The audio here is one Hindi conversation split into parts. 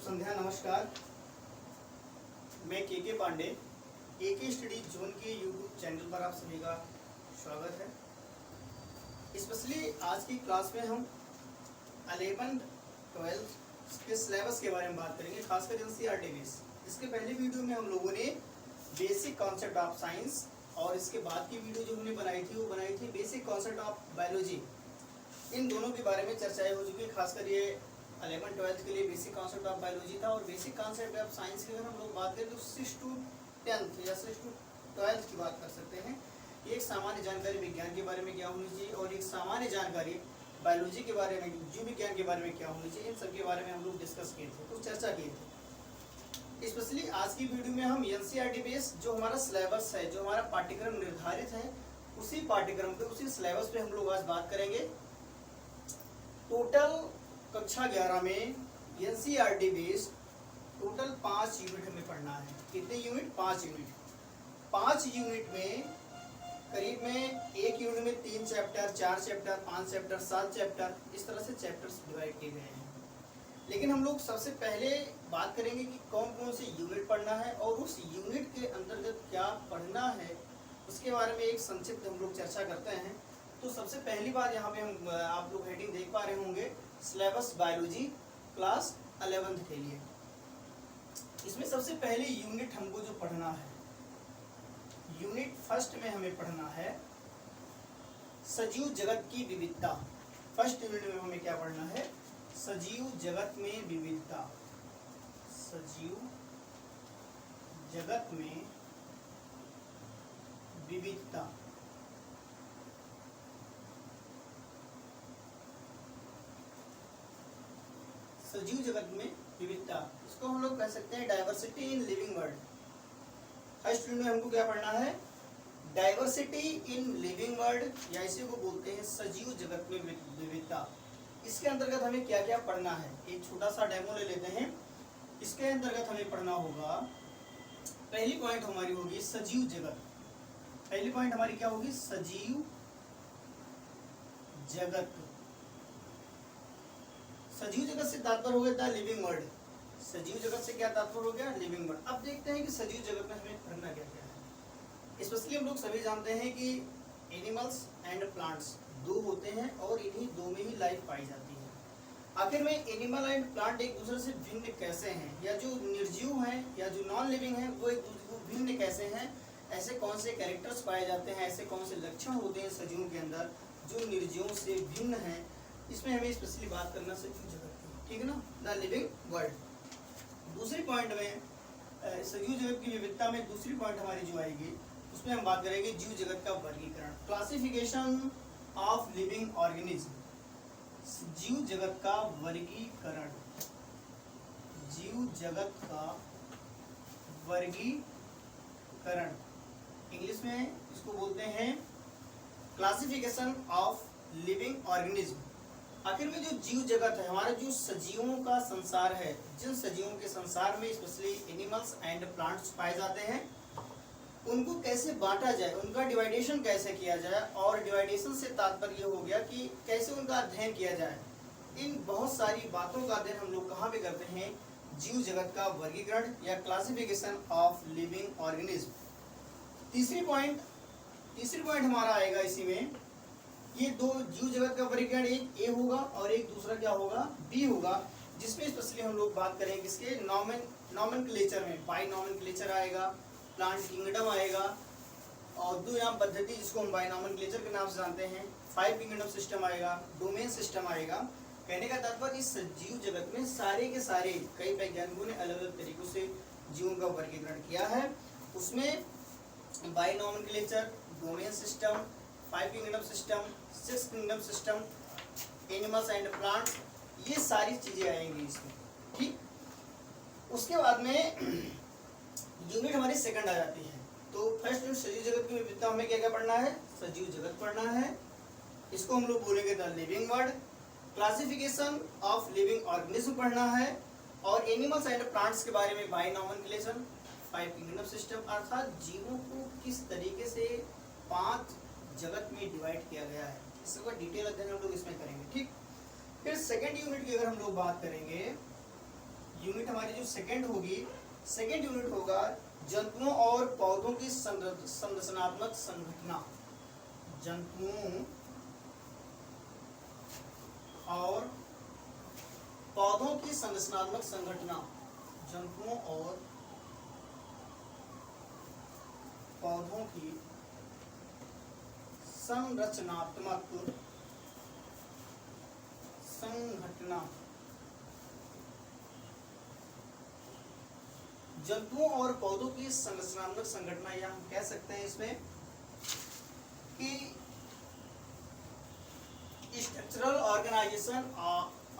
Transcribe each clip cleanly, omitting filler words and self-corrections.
संध्या नमस्कार। मैं के पांडे, के स्टडी जोन के यूट्यूब चैनल पर आप सभी का स्वागत है। स्पेशली आज की क्लास में हम 11th-12th के सिलेबस के बारे में बात करेंगे, खासकर एनसीईआरटी बेस। इसके पहले वीडियो में हम लोगों ने बेसिक कॉन्सेप्ट ऑफ साइंस और इसके बाद की वीडियो जो हमने बनाई थी बेसिक कॉन्सेप्ट ऑफ बायोलॉजी। इन दोनों के बारे में चर्चाएं हो चुकी है। खासकर ये 11th-12th के लिए बेसिक कॉन्सेप्ट ऑफ बायोलॉजी था, और बेसिक कॉन्सेप्ट ऑफ साइंस की अगर हम लोग बात करें तो 6 to 10th या 6 to 12th की बात कर सकते हैं। एक सामान्य जानकारी विज्ञान के बारे में क्या होनी चाहिए, और एक सामान्य जानकारी बायोलॉजी के बारे में, जीव विज्ञान के बारे में क्या होनी चाहिए, इन सब के बारे में हम लोग डिस्कस किए थे, कुछ चर्चा किए थे। स्पेशली आज की वीडियो में हम एनसीईआरटी बेस जो हमारा सिलेबस है, जो हमारा पाठ्यक्रम निर्धारित है, उसी पाठ्यक्रम पे, उसी सिलेबस पे हम लोग आज बात करेंगे। टोटल कक्षा 11 में एनसीईआरटी बेस टोटल 5 यूनिट हमें पढ़ना है। कितने यूनिट? 5 यूनिट। 5 यूनिट में करीब में एक यूनिट में 3 चैप्टर, 4 चैप्टर, 5 चैप्टर, 7 चैप्टर, इस तरह से चैप्टर्स डिवाइड किए गए हैं। लेकिन हम लोग सबसे पहले बात करेंगे कि कौन कौन से यूनिट पढ़ना है और उस यूनिट के अंतर्गत क्या पढ़ना है, उसके बारे में एक संक्षिप्त हम लोग चर्चा करते हैं। तो सबसे पहली बात यहाँ पे हम आप लोग हेडिंग देख पा रहे होंगे, सिलेबस बायोलॉजी क्लास 11th के लिए। इसमें सबसे पहले यूनिट हमको जो पढ़ना है, यूनिट फर्स्ट में हमें पढ़ना है सजीव जगत की विविधता। फर्स्ट यूनिट में हमें क्या पढ़ना है? सजीव जगत में विविधता। सजीव जगत में विविधता। सजीव जगत में विविधता, इसको हम लोग कह सकते हैं diversity in living world. First unit में हमको क्या पढ़ना है? डाइवर्सिटी इन लिविंग वर्ल्ड, या इसी को बोलते हैं सजीव जगत में विविधता। इसके अंतर्गत हमें क्या क्या पढ़ना है, एक छोटा सा डेमो ले लेते हैं। इसके अंतर्गत हमें पढ़ना होगा, पहली पॉइंट हमारी होगी सजीव जगत। पहली पॉइंट हमारी क्या होगी? सजीव जगत। सजीव जगत से तात्पर्य हो गया था लिविंग वर्ल्ड। सजीव जगत से क्या तात्पर्य हो गया? Living world. अब देखते हैं कि सजीव जगत में हमें पढ़ना क्या क्या है। स्पेशली हम लोग सभी जानते हैं कि एनिमल्स एंड प्लांट्स दो होते हैं, और इन्हीं दो में ही लाइफ पाई जाती है। आखिर में एनिमल एंड प्लांट एक दूसरे से भिन्न कैसे हैं, या जो निर्जीव हैं या जो नॉन लिविंग हैं वो एक दूसरे को भिन्न कैसे हैं, ऐसे कौन से कैरेक्टर्स पाए जाते हैं, ऐसे कौन से लक्षण होते हैं सजीवों के अंदर जो निर्जीवों से भिन्न हैं, इसमें हमें स्पेशली बात करना सजीव जगत की, ठीक है ना, द लिविंग वर्ल्ड। दूसरी पॉइंट में सजीव जगत की विविधता में दूसरी पॉइंट हमारी जो आएगी, उसमें हम बात करेंगे जीव जगत का वर्गीकरण, क्लासिफिकेशन ऑफ लिविंग ऑर्गेनिज्म। जीव जगत का वर्गीकरण, जीव जगत का वर्गीकरण, इंग्लिश में इसको बोलते हैं क्लासिफिकेशन ऑफ लिविंग ऑर्गेनिज्म। आखिर में जो जीव जगत है, हमारे जो सजीवों का संसार है, जिन सजीवों के संसार में स्पेशली एनिमल्स एंड प्लांट्स पाए जाते हैं, उनको कैसे बांटा जाए, उनका डिवाइडेशन कैसे किया जाए, और डिवाइडेशन से तात्पर्य हो गया कि कैसे उनका अध्ययन किया जाए। इन बहुत सारी बातों का अध्ययन हम लोग कहाँ पे करते हैं? जीव जगत का वर्गीकरण या क्लासिफिकेशन ऑफ लिविंग ऑर्गेनिज्म। तीसरी पॉइंट हमारा आएगा इसी में, ये दो जीव जगत का वर्गीकरण, एक ए होगा और एक दूसरा क्या होगा? बी होगा, जिसमें स्पेशली हम लोग बात करेंगे किसके? नॉमेनक्लेचर में। बाइनॉमेनक्लेचर आएगा, प्लांट किंगडम आएगा, और द्विनाम पद्धति जिसको हम बाइनॉमेनक्लेचर के नाम से जानते हैं, 5 किंगडम सिस्टम आएगा, डोमेन सिस्टम आएगा। कहने का तात्पर्य इस जीव जगत में सारे के सारे कई वैज्ञानिकों ने अलग अलग तरीकों से जीवों का वर्गीकरण किया है। उसमें बाइनॉमेनक्लेचर, domain system, 5 kingdom system, 6 kingdom system, animals and plants, ये सारी चीजें आएंगी इसमें, ठीक। उसके बाद में यूनिट हमारी सेकंड आ जाती है। तो फर्स्ट यूनिट सजीव जगत की विविधता, हमें क्या क्या पढ़ना है? सजीव जगत पढ़ना है, इसको हम लोग बोलेंगे the living world. Classification of living organism पढ़ना है, और एनिमल्स एंड प्लांट्स के बारे में बाइनॉमेनक्लेचर, 5 किंगडम सिस्टम, अर्थात जीवों को किस तरीके से 5 जगत में डिवाइड किया गया है, इसका डिटेल अध्ययन हम लोग इसमें करेंगे, ठीक। फिर सेकेंड यूनिट की अगर हम लोग बात करेंगे, यूनिट हमारी जो सेकंड होगी, सेकंड यूनिट होगा जंतुओं और पौधों की संरचनात्मक संघटना। जंतुओं और पौधों की संरचनात्मक संघटना। जंतुओं और पौधों की संरचनात्मक संघटना। जंतुओं और पौधों की संरचनात्मक संघटना, या हम कह सकते हैं इसमें कि structural organisation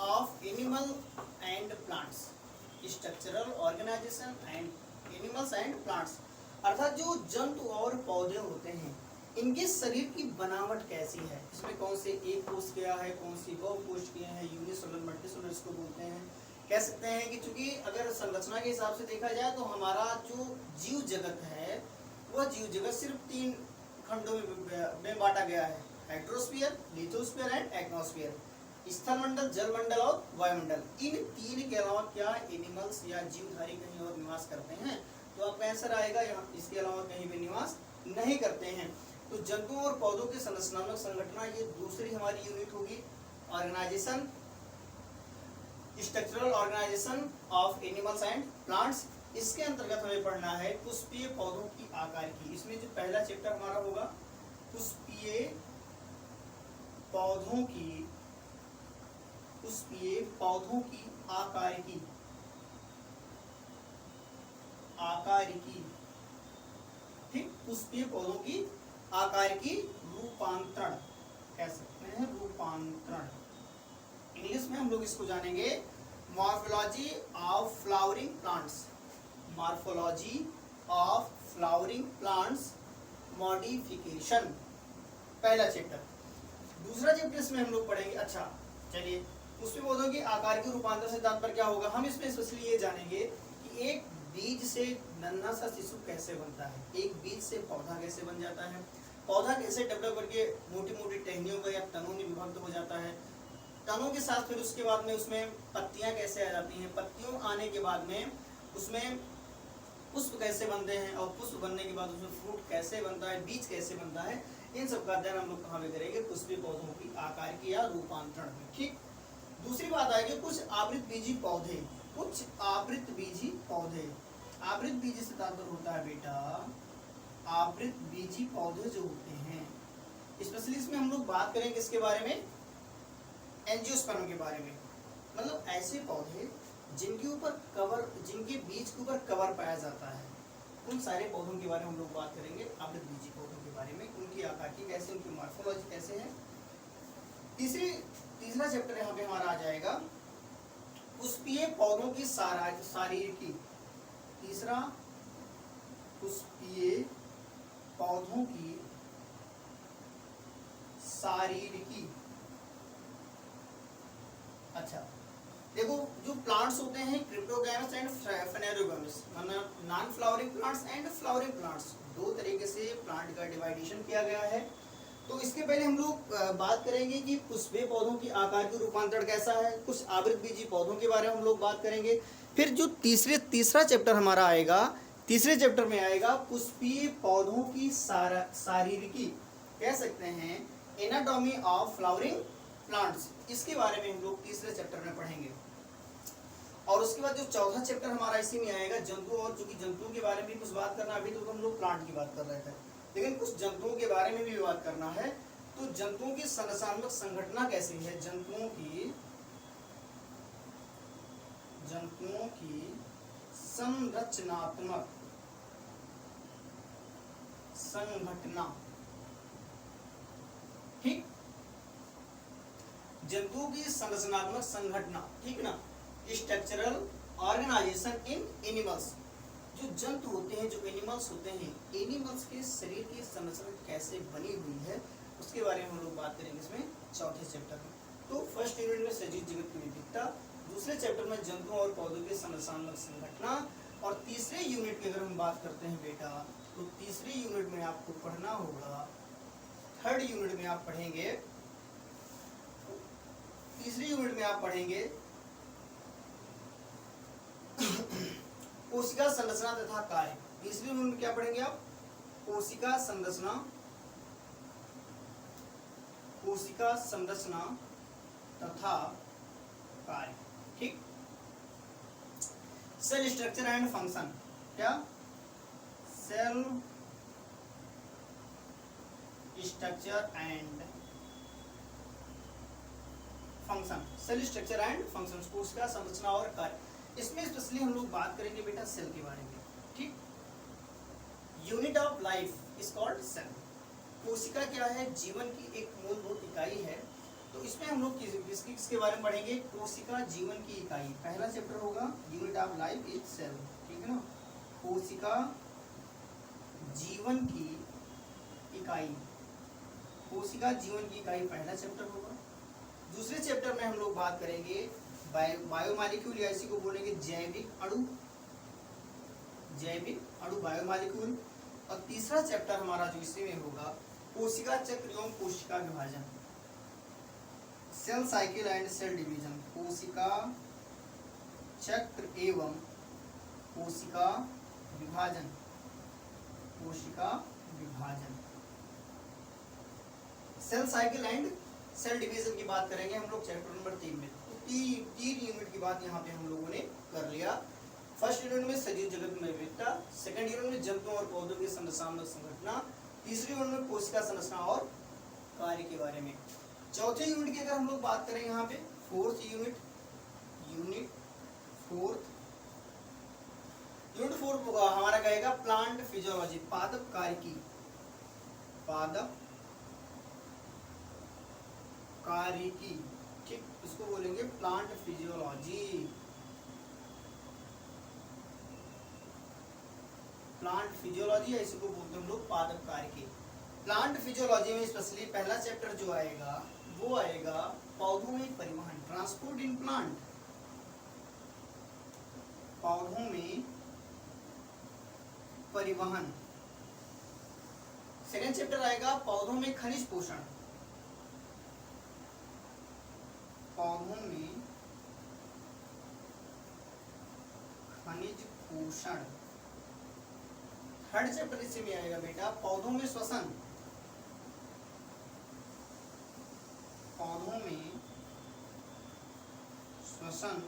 of animal and plants. Structural organisation and animals and plants, अर्थात जो जंतु और पौधे होते हैं इनके शरीर की बनावट कैसी है, इसमें कौन से एक कोशिका है, कौन सी बहु कोशिकीय है, यूनिसेलुलर मल्टीसेलुलर इसको बोलते हैं। कह सकते हैं कि चूंकि अगर संरचना के हिसाब से देखा जाए तो हमारा जो जीव जगत है वह जीव जगत सिर्फ 3 खंडों में बांटा गया है, हाइड्रोस्फीयर, लिथोस्फीयर एंड एटमॉस्फीयर। स्थल मंडल, जल मंडल और वायुमंडल। इन 3 के अलावा क्या एनिमल्स या जीवधारी कहीं और निवास करते हैं? तो आपका आंसर आएगा यहाँ, इसके अलावा कहीं भी निवास नहीं करते हैं। तो जंतुओं और पौधों की संरचनात्मक संघटना ये दूसरी हमारी यूनिट होगी। Organisation, structural organisation of animals and plants. इसके अंतर्गत हमें पढ़ना है पुष्पीय पौधों की आकार की। इसमें जो पहला चैप्टर हमारा होगा पुष्पीय पौधों की, पुष्पीय पौधों की आकार की, आकार की, ठीक, पुष्पीय पौधों की आकार की रूपांतरण कह सकते हैं, रूपांतरण। इंग्लिश में हम लोग इसको जानेंगे morphology of flowering plants. Morphology of flowering plants modification, पहला चैप्टर। दूसरा चैप्टर इसमें हम लोग पढ़ेंगे, अच्छा चलिए, पुष्पीय पौधों के आकार की रूपांतरण से तात्पर्य क्या होगा, हम इसमें स्पेशली ये जानेंगे कि एक बीज से नन्हा सा शिशु कैसे बनता है, एक बीज से पौधा कैसे बन जाता है, पौधा कैसे डेवलप करके मोटी मोटी टहनियों का या तनों में विभक्त हो जाता है, तनों के साथ फिर उसके बाद में उसमें पत्तियां कैसे आ जाती हैं, पत्तियों आने के बाद में उसमें पुष्प कैसे बनते हैं, और पुष्प बनने के बाद उसमें फ्रूट कैसे बनता है, बीज कैसे बनता है, इन सब का अध्ययन हम लोग कहाँ पे करेंगे, पुष्पीय पौधों की आकार की या रूपांतरण में। ठीक, दूसरी बात आएगी कुछ आवृत बीजी पौधे। कुछ आवृत बीजी पौधे, आवृत बीजी से तात्पर्य होता है बेटा आवृत बीजी पौधे जो होते हैं, स्पेशली इसमें हम लोग बात करेंगे इसके बारे में, एंजियोस्पर्म के बारे में, मतलब ऐसे पौधे जिनके ऊपर कवर, जिनके बीज के ऊपर कवर पाया जाता है, उन सारे पौधों के बारे में हम लोग बात करेंगे, आवृत बीजी पौधों के बारे में, उनकी आकृति कैसे, उनकी मॉर्फोलॉजी कैसे है। तीसरा चैप्टर यहाँ पे हमारा आ जाएगा पुष्पीय पौधों की शारीरिकी। तीसरा, पुष्पीय पौधों की शारीरिकी। अच्छा देखो, जो प्लांट्स होते हैं क्रिप्टोगैमस एंड फेनेरोगैमस, मतलब non flowering plants and flowering plants, 2 तरीके से प्लांट का डिवाइडेशन किया गया है। तो इसके पहले हम लोग बात करेंगे कि पुष्पीय पौधों की आकार की रूपांतरण कैसा है, कुछ आवृत बीजी पौधों के बारे में हम लोग बात करेंगे। फिर जो तीसरा चैप्टर हमारा आएगा, तीसरे चैप्टर में आएगा पुष्पीय पौधों की शारीरिकी, कह सकते हैं एनाटॉमी ऑफ फ्लावरिंग प्लांट्स, इसके बारे में हम लोग तीसरे चैप्टर में पढ़ेंगे। और उसके बाद जो चौथा चैप्टर हमारा इसी में आएगा जंतु, और चूंकि जंतुओं के बारे में कुछ बात करना, अभी तो हम लोग प्लांट की बात कर रहे थे, लेकिन कुछ जंतुओं के बारे में भी बात करना है। तो जंतुओं की संरचनात्मक संघटना कैसी है, जंतुओं की संरचनात्मक संघटना। ठीक, जंतुओं की संरचनात्मक संघटना, ठीक ना, स्ट्रक्चरल ऑर्गेनाइजेशन इन एनिमल्स। जो जंतु होते हैं, जो एनिमल्स होते हैं, एनिमल्स के शरीर की संरचना कैसे बनी हुई है उसके बारे में हम लोग बात करेंगे इसमें चौथे चैप्टर में। तो फर्स्ट यूनिट में सजीव जगत की विविधता, दूसरे चैप्टर में जंतुओं और पौधों की संरचनात्मक संघटना, और तीसरे यूनिट की अगर हम बात करते हैं बेटा, तो तीसरे यूनिट में आपको पढ़ना होगा, थर्ड यूनिट में आप पढ़ेंगे, तीसरे यूनिट में आप पढ़ेंगे कोशिका संरचना तथा कार्य। तीसरी यूनिट में क्या पढ़ेंगे आप? कोशिका संरचना, कोशिका संरचना तथा कार्य। ठीक। Cell structure and function. क्या? Cell structure and function. Cell structure and function, कोशिका संरचना और कार्य। इसमें स्पेशली हम लोग बात करेंगे बेटा सेल के बारे में। ठीक। Unit of life is called cell. कोशिका क्या है? जीवन की एक मूलभूत इकाई है। तो इसमें हम लोग किसके बारे में पढ़ेंगे? कोशिका जीवन की इकाई। पहला चैप्टर होगा unit of life is cell. ठीक है ना? कोशिका जीवन की इकाई, कोशिका जीवन की इकाई पहला चैप्टर होगा। दूसरे चैप्टर में हम लोग बात करेंगे बायोमॉलिक्यूल, या इसी को बोलेंगे जैविक अणु, जैविक अणु बायोमॉलिक्यूल। और तीसरा चैप्टर हमारा जो इसी में होगा कोशिका चक्र एवं कोशिका विभाजन, cell cycle and cell division. कोशिका चक्र एवं कोशिका विभाजन, कोशिका विभाजन, cell cycle and cell division की बात करेंगे हम लोग चैप्टर नंबर 3 में। तो तीन यूनिट की बात यहाँ पे हम लोगों ने कर लिया। फर्स्ट यूनिट में सजीव जगत में विविधता, सेकंड यूनिट में जंतुओं और पौधों की संरचनात्मक संघटना, तीसरी यूनिट में कोशिका संरचना और कार्य के बारे में। चौथे यूनिट की अगर हम लोग बात करें यहाँ पे फोर्थ यूनिट, यूनिट फोर्थ होगा हमारा कहेगा प्लांट फिजियोलॉजी, पादप कार्य की, पादप कार्य की। ठीक, इसको बोलेंगे प्लांट फिजियोलॉजी, प्लांट फिजियोलॉजी, इसी को बोलते हैं हम लोग पादप कार्य की। प्लांट फिजियोलॉजी में स्पेशली पहला चैप्टर जो आएगा वो आएगा पौधों में परिवहन, ट्रांसपोर्ट इन प्लांट, पौधों में परिवहन। सेकेंड चैप्टर आएगा पौधों में खनिज पोषण, पौधों में खनिज पोषण। थर्ड चैप्टर इसी में आएगा बेटा पौधों में श्वसन, पौधों में श्वसन।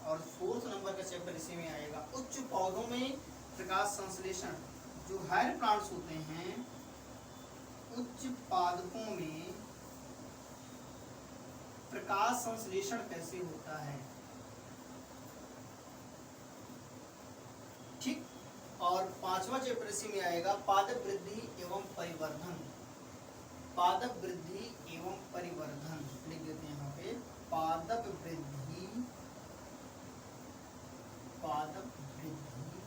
और फोर्थ नंबर का चैप्टर इसी में आएगा उच्च पौधों में प्रकाश संश्लेषण। जो हायर प्लांट्स होते हैं उच्च पादपों में प्रकाश संश्लेषण कैसे होता है। ठीक। और पांचवा चैप्टर इसी में आएगा पादप वृद्धि एवं परिवर्धन, पादप वृद्धि एवं परिवर्धन। लिख देते हैं यहाँ पे पादप वृद्धि, पादप वृद्धि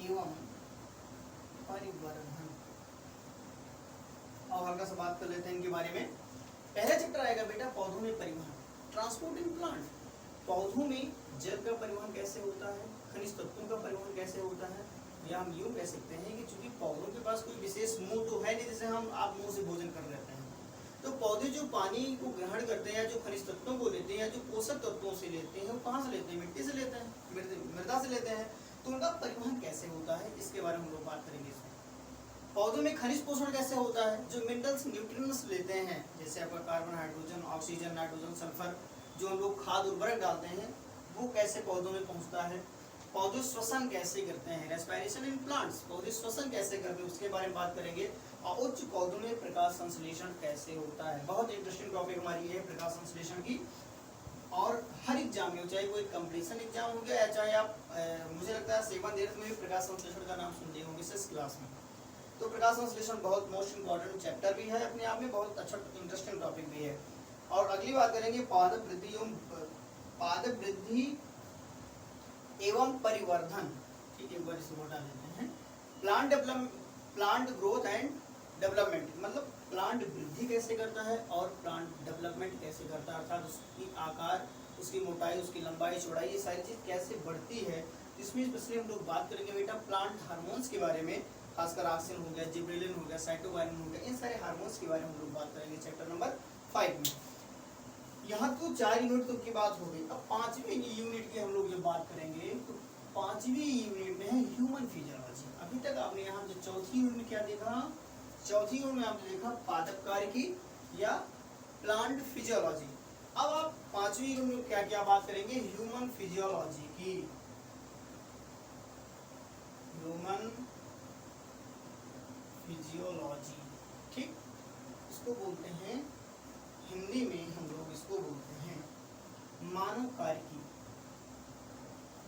एवं परिवर्धन। और हल्का सा बात कर लेते हैं इनके बारे में। पहला चैप्टर आएगा बेटा पौधों में परिवहन, ट्रांसपोर्ट इन प्लांट। पौधों में जल का परिवहन कैसे होता है, खनिज तत्वों का परिवहन कैसे होता है, या हम यूं कह सकते हैं कि चूंकि पौधों के पास कोई विशेष मुंह तो है नहीं, जैसे हम आप मुंह से भोजन कर लेते हैं, तो पौधे जो पानी को ग्रहण करते हैं या जो खनिज तत्वों को लेते हैं या जो पोषक तत्वों से लेते हैं वो कहाँ से लेते हैं? मिट्टी से लेते हैं, मृदा से लेते हैं। तो उनका परिवहन कैसे होता है इसके बारे में हम लोग बात करेंगे इसमें। पौधों में खनिज पोषण कैसे होता है? जो मिनरल्स न्यूट्रिएंट्स लेते हैं जैसे आपका carbon, hydrogen, oxygen, nitrogen, sulphur, जो हम लोग खाद उर्वरक डालते हैं वो कैसे पौधों में पहुंचता है। पौधे श्वसन कैसे करते हैं, रेस्पिरेशन इन प्लांट्स, पौधे श्वसन कैसे करते हैं उसके बारे में बात करेंगे। और उच्च पौधों में प्रकाश संश्लेषण कैसे होता है। बहुत इंटरेस्टिंग टॉपिक हमारी है प्रकाश संश्लेषण की। और हर एग्जाम में, चाहे कोई कंपटीशन एग्जाम हो गया या चाहे आप मुझे लगता है 7th में भी प्रकाश संश्लेषण का नाम सुनते होंगे 6th क्लास में। तो प्रकाश संश्लेषण बहुत मोस्ट इंपॉर्टेंट चैप्टर भी है अपने आप में, बहुत अच्छा इंटरेस्टिंग टॉपिक भी है। और अगली बात करेंगे पादप वृद्धि एवं परिवर्धन। ठीक है, एक बार इसे हटा देते हैं। प्लांट ग्रोथ एंड डेवलपमेंट, मतलब प्लांट वृद्धि कैसे करता है और प्लांट डेवलपमेंट कैसे करता है, अर्थात उसकी आकार, उसकी मोटाई, उसकी लंबाई, चौड़ाई, ये सारी चीज कैसे बढ़ती है। इसमें स्पेशली हम लोग बात करेंगे बेटा प्लांट हार्मोन्स के बारे में, खासकर ऑक्सिन हो गया, जिबरेलिन हो गया, साइटोकाइनिन हो गया, इन सारे हार्मोन्स के बारे में हम लोग बात करेंगे चैप्टर नंबर 5 में। यहाँ तो 4 यूनिट तो की बात हो गई। अब 5वीं यूनिट की हम लोग जब बात करेंगे तो 5वीं यूनिट में है ह्यूमन फिजियोलॉजी। अभी तक आपने यहाँ जो चौथी यूनिट में क्या देखा, चौथी यूनिट में आपने देखा पादप कार्यकी या प्लांट फिजियोलॉजी। अब आप 5वीं यूनिट में क्या क्या बात करेंगे, ह्यूमन फिजियोलॉजी की। ह्यूमन फिजियोलॉजी, ठीक, इसको बोलते हैं हिंदी में हम लोग इसको बोलते हैं मानव कार्यकी।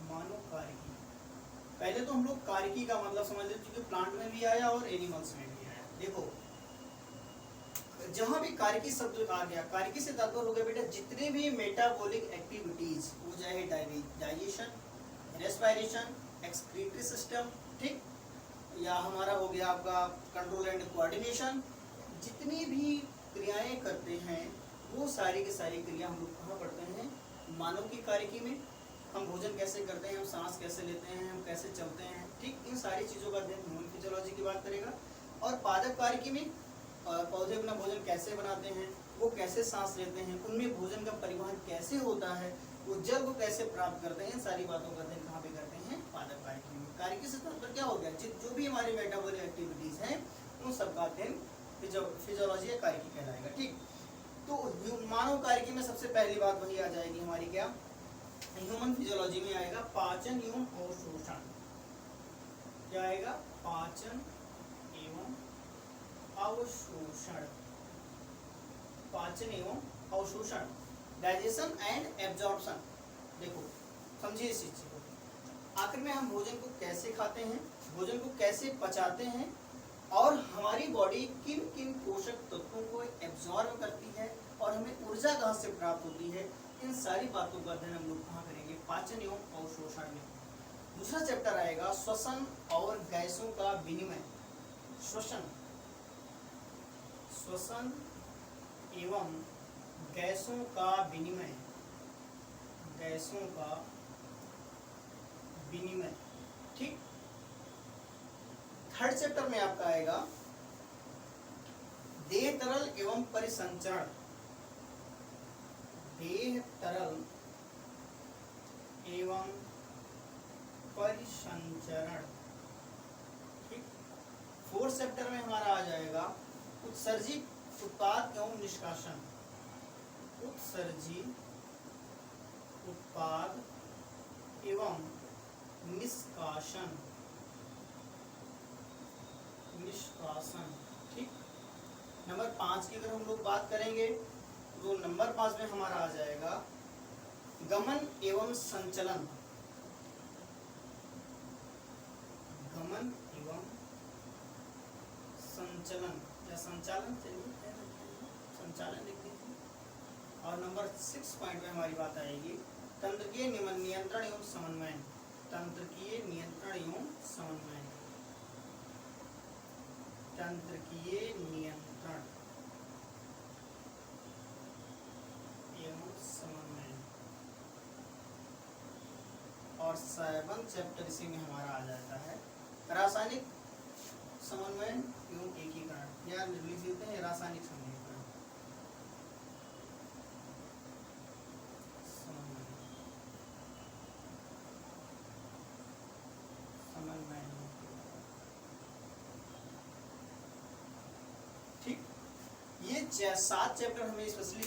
मानव कार्यकी, पहले तो हम लोग कार्यकी का मतलब समझ लेते, क्योंकि प्लांट में भी आया और एनिमल्स में भी आया। देखो जहां भी कार्यकी शब्द आ गया, कार्यकी से तात्पर्य हो गया बेटा जितने भी मेटाबॉलिक एक्टिविटीज, वो चाहे डाइजेशन, रेस्पिरेशन, एक्सक्रीटरी सिस्टम, ठीक, या हमारा हो गया आपका कंट्रोल एंड कोऑर्डिनेशन, जितनी भी क्रियाएं करते हैं वो सारी की सारी क्रिया हम लोग कहाँ पढ़ते हैं, मानव की कार्यकी में। हम भोजन कैसे करते हैं, हम सांस कैसे लेते हैं, हम कैसे चलते हैं, ठीक, इन सारी चीज़ों का अध्ययन ह्यूमन फिजियोलॉजी की बात करेगा। और पादप कार्यकी में पौधे अपना भोजन कैसे बनाते हैं, वो कैसे सांस लेते हैं, उनमें भोजन का परिवहन कैसे होता है, वो जल को कैसे प्राप्त करते हैं, इन सारी बातों का अध्ययन कहाँ पे करते हैं, पादप कार्यकी में। कार्यकी से तात्पर्य क्या हो गया, जो भी हमारी मेटाबॉलिक एक्टिविटीज हैं उन सब का अध्ययन फिजियोलॉजी या कार्यकी कहलाएगा, ठीक। तो मानव कार्यकी में सबसे पहली बात वही आ जाएगी हमारी, क्या ह्यूमन फिजियोलॉजी में आएगा पाचन एवं अवशोषण। क्या आएगा, पाचन एवं अवशोषण। पाचन एवं अवशोषण, डाइजेशन एंड एब्जॉर्प्शन। देखो समझिए इस चीज को, आखिर में हम भोजन को कैसे खाते हैं, भोजन को कैसे पचाते हैं, और हमारी बॉडी किन किन पोषक तत्वों को एब्जॉर्ब करती है और हमें ऊर्जा कहाँ से प्राप्त होती है, इन सारी बातों का अध्ययन हम लोग कहाँ करेंगे, पाचन एवं अवशोषण में। दूसरा चैप्टर आएगा श्वसन और गैसों का विनिमय। श्वसन, श्वसन एवं गैसों का विनिमय, गैसों का विनिमय, ठीक। थर्ड चैप्टर में आपका आएगा देह तरल एवं परिसंचरण। देह तरल एवं परिसंचरण, ठीक। फोर्थ चैप्टर में हमारा आ जाएगा उत्सर्जित उत्पाद एवं निष्कासन। उत्सर्जित उत्पाद एवं निष्कासन, निष्कासन, ठीक। नंबर 5 की अगर हम लोग बात करेंगे तो नंबर 5 में हमारा आ जाएगा गमन एवं संचलन। गमन एवं संचलन या संचालन, चलिए संचालन लिख दीजिए। और नंबर 6 पॉइंट में हमारी बात आएगी तंत्रिकीय नियंत्रण एवं समन्वय। तंत्रिकीय नियंत्रण एवं समन्वय, तंत्रिकीय नियंत्रण एवं समन्वय। और 7वां चैप्टर इसी में हमारा आ जाता है रासायनिक समन्वय एवं एकीकरण, या लिख देते हैं रासायनिक समीकरण, समन्वय, ठीक। ये 7 चैप्टर हमें स्पेशली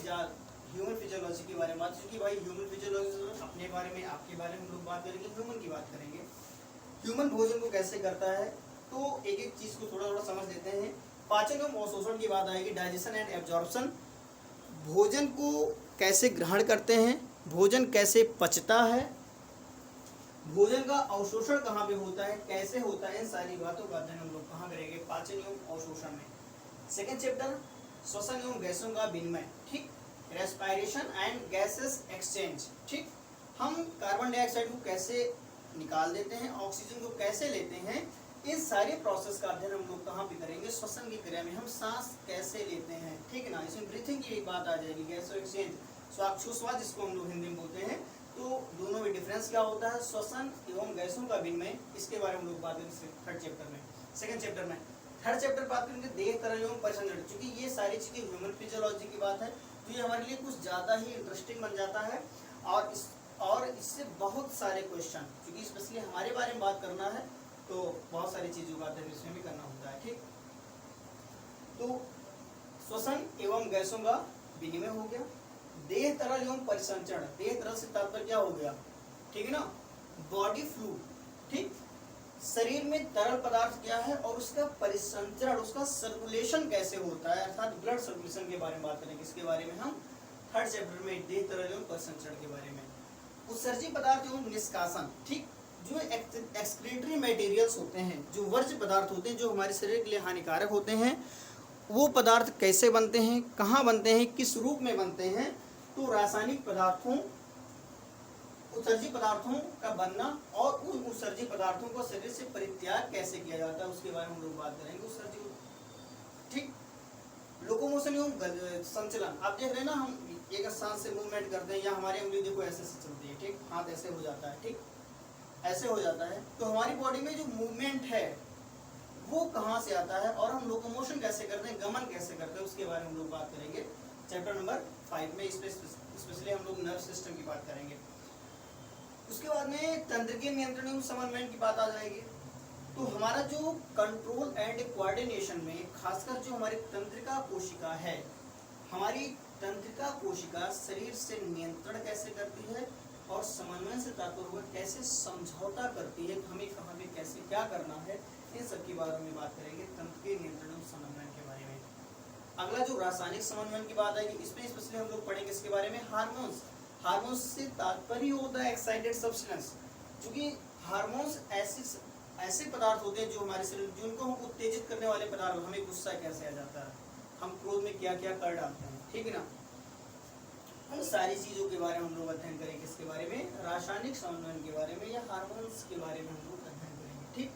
ह्यूमन फिजियोलॉजी के बारे में बात, क्योंकि भाई ह्यूमन फिजियोलॉजी अपने बारे में, आपके बारे में हम लोग बात करेंगे, ह्यूमन की बात करेंगे। ह्यूमन भोजन को कैसे करता है, तो एक एक चीज को थोड़ा थोड़ा समझ लेते हैं। पाचन एवं अवशोषण की बात आएगी, डाइजेशन एंड एब्जॉर्प्शन। भोजन को कैसे ग्रहण करते हैं, भोजन कैसे पचता है, भोजन का अवशोषण कहाँ पे होता है, कैसे होता है, इन सारी बातों का अध्ययन हम लोग कहाँ करेंगे, पाचन एवं अवशोषण में। सेकेंड चैप्टर श्वसन एवं गैसों का विनिमय, ठीक। रेस्पिरेशन एंड गैसेस एक्सचेंज, ठीक। हम कार्बन डाइऑक्साइड को कैसे निकाल देते हैं, ऑक्सीजन को कैसे लेते हैं, इन सारे प्रोसेस का अध्ययन हम लोग कहाँ पे करेंगे, श्वसन की क्रिया में। हम सांस कैसे लेते हैं, ठीक ना, इसमें ब्रीथिंग की एक बात आ जाएगी। गैस एक्सचेंज, श्वासोच्छ्वास जिसको हम लोग हिंदी में बोलते हैं, तो दोनों में डिफरेंस क्या होता है, श्वसन एवं गैसों का विनिमय, इसके बारे में हम लोग बात करेंगे थर्ड चैप्टर में। सेकंड चैप्टर में, थर्ड चैप्टर बात करेंगे देह तरल एवं परिसंचरण, क्योंकि ये सारी चीजें ह्यूमन फिजियोलॉजी की बात है, तो ये हमारे लिए कुछ ज़्यादा ही इंटरेस्टिंग बन जाता है। और इससे बहुत सारे क्वेश्चन, क्योंकि स्पेशली हमारे बारे में बात करना है तो बहुत सारी चीज़ों का अध्ययन इसमें भी करना होता है। ठीक, तो श्वसन एवं गैसों का विनिमय हो गया। देह तरल एवं परिसंचरण, देह तरल से तात्पर्य क्या हो गया, ठीक है ना, बॉडी फ्लूइड। ठीक, शरीर में तरल पदार्थ क्या है और उसका परिसंचरण, उसका सर्कुलेशन कैसे होता है, अर्थात ब्लड सर्कुलेशन के बारे में बात करेंगे। इसके बारे में हम थर्ड चैप्टर में देह तरल एवं परिसंचरण के बारे में। उत्सर्जी पदार्थ एवं निष्कासन, ठीक, जो एक्सक्रीटरी मटेरियल्स होते हैं, जो वर्ज्य पदार्थ होते हैं जो हमारे शरीर के लिए हानिकारक होते हैं, वो पदार्थ कैसे बनते हैं, कहाँ बनते हैं, किस रूप में बनते हैं। तो रासायनिक पदार्थों, उत्सर्जी पदार्थों का बनना और उन उत्सर्जी पदार्थों को शरीर से परित्याग कैसे किया जाता है उसके बारे में हम लोग बात करेंगे। उत्सर्जी, ठीक, लोकोमोशन एवं संचलन, आप देख रहे हैं ना, हम एक स्थान से मूवमेंट करते हैं या हमारी उंगली देखो ऐसे से चलती है, ठीक, हाथ ऐसे हो जाता है, ठीक, ऐसे हो जाता है। तो हमारी बॉडी में जो मूवमेंट है वो कहाँ से आता है और हम लोकोमोशन कैसे करते हैं, गमन कैसे करते हैं, उसके बारे में हम लोग बात करेंगे चैप्टर नंबर 5 में। स्पेशली हम लोग नर्व सिस्टम की बात करेंगे। उसके बाद में तंत्रिकीय नियंत्रण एवं समन्वय की बात आ जाएगी। तो हमारा जो कंट्रोल एंड कोऑर्डिनेशन में, खासकर जो हमारी तंत्रिका कोशिका है, हमारी तंत्रिका कोशिका शरीर से नियंत्रण कैसे करती है और समन्वय से तात्पर्य कैसे समझौता करती है, हमें कहाँ पे कैसे क्या करना है, इन सब के बारे में बात करेंगे, तंत्रिकीय नियंत्रण और समन्वय के बारे में। अगला जो रासायनिक समन्वय की बात आएगी, इसमें स्पेशली हम लोग पढ़ेंगे इसके बारे में हार्मोन्स। हार्मोन्स से तात्पर्य होता है एक्साइटेड सब्सटेंस, क्योंकि हार्मोन्स ऐसे पदार्थ होते हैं जो हमारे शरीर, जिनको हम उत्तेजित करने वाले पदार्थ, हमें गुस्सा कैसे आ जाता है, हम क्रोध में क्या क्या कर डालते हैं, ठीक है ना, उन सारी चीजों के बारे में हम लोग अध्ययन करेंगे। इसके बारे में रासायनिक समन्वय के बारे में या हार्मोन्स के बारे में हम लोग अध्ययन करेंगे। ठीक,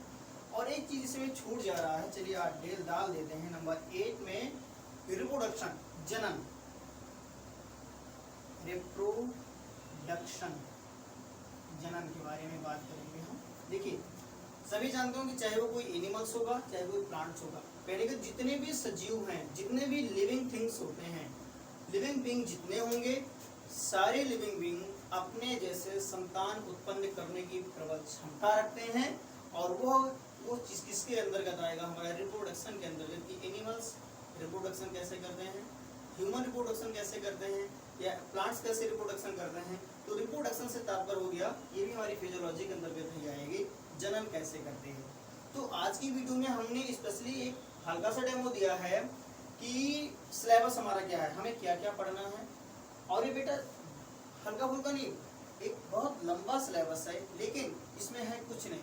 और एक चीज इसमें छूट जा रहा है, चलिए आप डाल देते हैं नंबर 8 में, रिप्रोडक्शन, जनन, रिप्रोडक्शन, जनन के बारे में बात करेंगे हम। देखिए, सभी जानते हो कि चाहे वो कोई एनिमल्स होगा चाहे कोई प्लांट्स होगा, पहले के जितने भी सजीव हैं, जितने भी लिविंग थिंग्स होते हैं, लिविंग बीइंग जितने होंगे, सारे लिविंग बीइंग अपने जैसे संतान उत्पन्न करने की प्रबल क्षमता रखते हैं। और वो चीज किसके अंतर्गत आएगा, हमारा रिप्रोडक्शन के अंतर्गत। कि एनिमल्स रिप्रोडक्शन कैसे करते हैं, ह्यूमन रिप्रोडक्शन कैसे करते हैं, या प्लांट्स कैसे रिप्रोडक्शन करते हैं। तो रिप्रोडक्शन से तात्पर्य हो गया, ये भी हमारी फिजियोलॉजी के अंतर्गत ही आएगी, जनन कैसे करते हैं। तो आज की वीडियो में हमने स्पेशली एक हल्का सा डेमो दिया है कि सिलेबस हमारा क्या है, हमें क्या क्या पढ़ना है। और ये बेटा हल्का फुल्का नहीं, एक बहुत लंबा सिलेबस है, लेकिन इसमें है कुछ नहीं।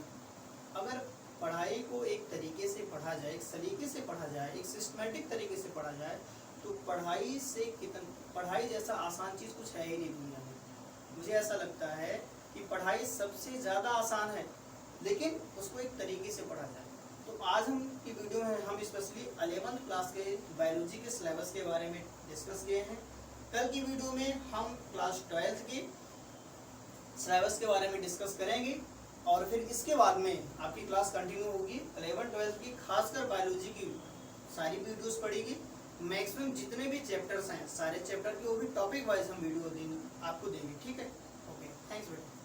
अगर पढ़ाई को एक तरीके से पढ़ा जाए, एक सलीके से पढ़ा जाए, एक सिस्टमेटिक तरीके से पढ़ा जाए, तो पढ़ाई जैसा आसान चीज़ कुछ है ही नहीं दुनिया में। मुझे ऐसा लगता है कि पढ़ाई सबसे ज़्यादा आसान है, लेकिन उसको एक तरीके से पढ़ा जाए। तो आज हम की वीडियो में हम स्पेशली 11th क्लास के बायोलॉजी के सिलेबस के बारे में डिस्कस किए हैं। कल की वीडियो में हम क्लास 12th के सिलेबस के बारे में डिस्कस करेंगे, और फिर इसके बाद में आपकी क्लास कंटिन्यू होगी 11th-12th की, खासकर बायोलॉजी की सारी वीडियोस पढ़ेगी। मैक्सिमम जितने भी चैप्टर्स हैं, सारे चैप्टर के वो भी टॉपिक वाइज हम वीडियो आपको देंगे। ठीक है, ओके, थैंक्स बेटा।